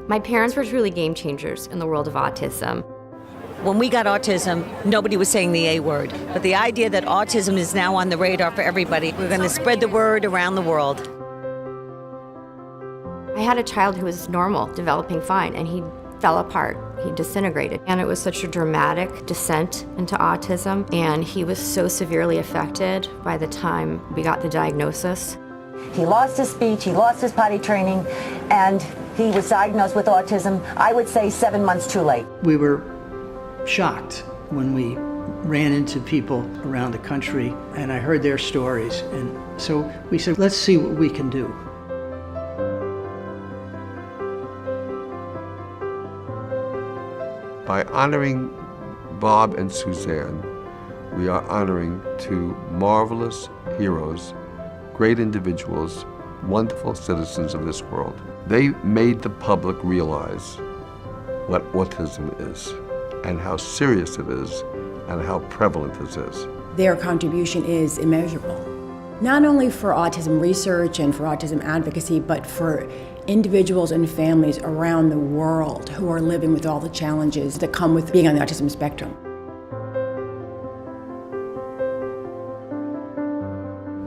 My parents were truly game changers in the world of autism. When we got autism, nobody was saying the A word. But the idea that autism is now on the radar for everybody, we're going to spread the word around the world. I had a child who was normal, developing fine, and he fell apart. He disintegrated. And it was such a dramatic descent into autism, and he was so severely affected by the time we got the diagnosis. He lost his speech, he lost his potty training, and he was diagnosed with autism, I would say 7 months too late. We were shocked when we ran into people around the country and I heard their stories. And so we said, let's see what we can do. By honoring Bob and Suzanne, we are honoring two marvelous heroes, great individuals, wonderful citizens of this world. They made the public realize what autism is and how serious it is and how prevalent this is. Their contribution is immeasurable, not only for autism research and for autism advocacy, but for individuals and families around the world who are living with all the challenges that come with being on the autism spectrum.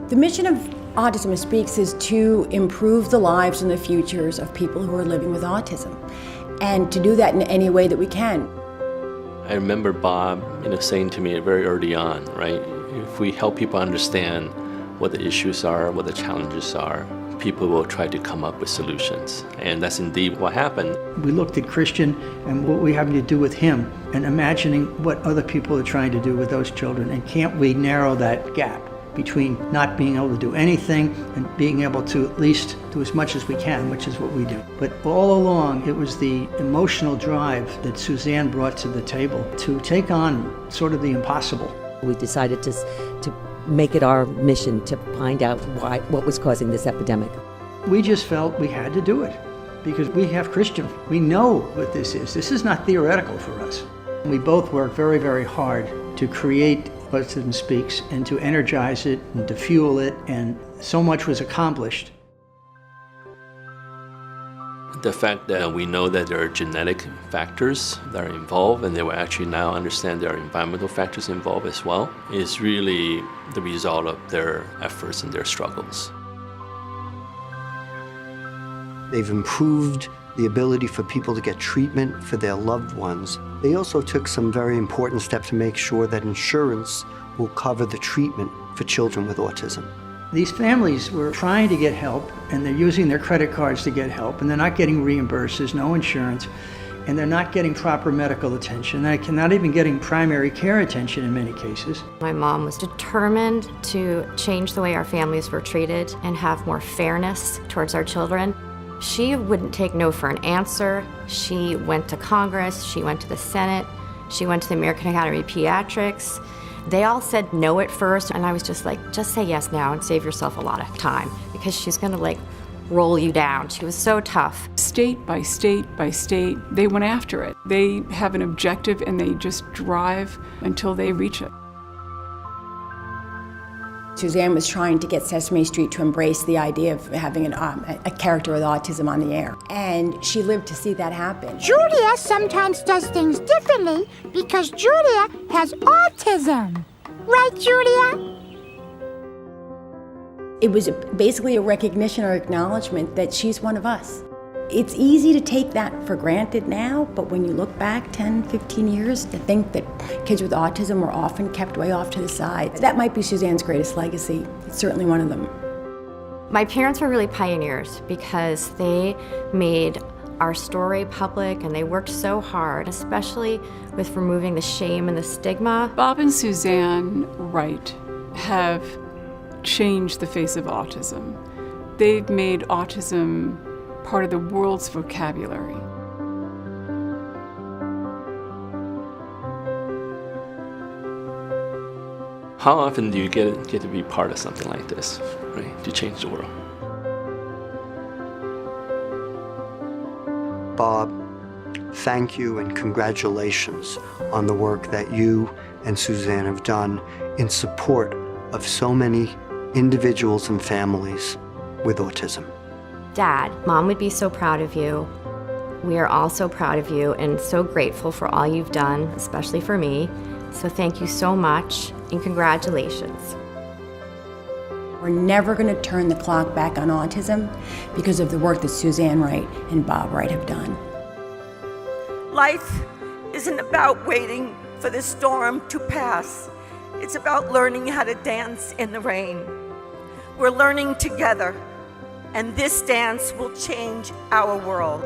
The mission of Autism Speaks is to improve the lives and the futures of people who are living with autism, and to do that in any way that we can. I remember Bob, saying to me very early on, right? If we help people understand what the issues are, what the challenges are, people will try to come up with solutions. And that's indeed what happened. We looked at Christian and what we having to do with him and imagining what other people are trying to do with those children. And can't we narrow that gap between not being able to do anything and being able to at least do as much as we can, which is what we do. But all along, it was the emotional drive that Suzanne brought to the table to take on sort of the impossible. We decided to make it our mission to find out what was causing this epidemic. We just felt we had to do it because we have Christian. We know what this is. This is not theoretical for us. We both worked very, very hard to create Autism Speaks and to energize it and to fuel it, and so much was accomplished. The fact that we know that there are genetic factors that are involved, and they will actually now understand there are environmental factors involved as well, is really the result of their efforts and their struggles. They've improved the ability for people to get treatment for their loved ones. They also took some very important steps to make sure that insurance will cover the treatment for children with autism. These families were trying to get help, and they're using their credit cards to get help, and they're not getting reimbursed, there's no insurance, and they're not getting proper medical attention. They're not even getting primary care attention in many cases. My mom was determined to change the way our families were treated and have more fairness towards our children. She wouldn't take no for an answer. She went to Congress, she went to the Senate, she went to the American Academy of Pediatrics. They all said no at first, and I was just like, just say yes now and save yourself a lot of time, because she's gonna roll you down. She was so tough. State by state by state, they went after it. They have an objective and they just drive until they reach it. Suzanne was trying to get Sesame Street to embrace the idea of having a character with autism on the air, and she lived to see that happen. Julia sometimes does things differently because Julia has autism. Right, Julia? It was basically a recognition or acknowledgement that she's one of us. It's easy to take that for granted now, but when you look back 10, 15 years, to think that kids with autism were often kept way off to the side, that might be Suzanne's greatest legacy. It's certainly one of them. My parents were really pioneers because they made our story public and they worked so hard, especially with removing the shame and the stigma. Bob and Suzanne Wright have changed the face of autism. They've made autism part of the world's vocabulary. How often do you get to be part of something like this, right? To change the world? Bob, thank you and congratulations on the work that you and Suzanne have done in support of so many individuals and families with autism. Dad, Mom would be so proud of you. We are all so proud of you and so grateful for all you've done, especially for me. So thank you so much and congratulations. We're never going to turn the clock back on autism because of the work that Suzanne Wright and Bob Wright have done. Life isn't about waiting for the storm to pass. It's about learning how to dance in the rain. We're learning together, and this dance will change our world.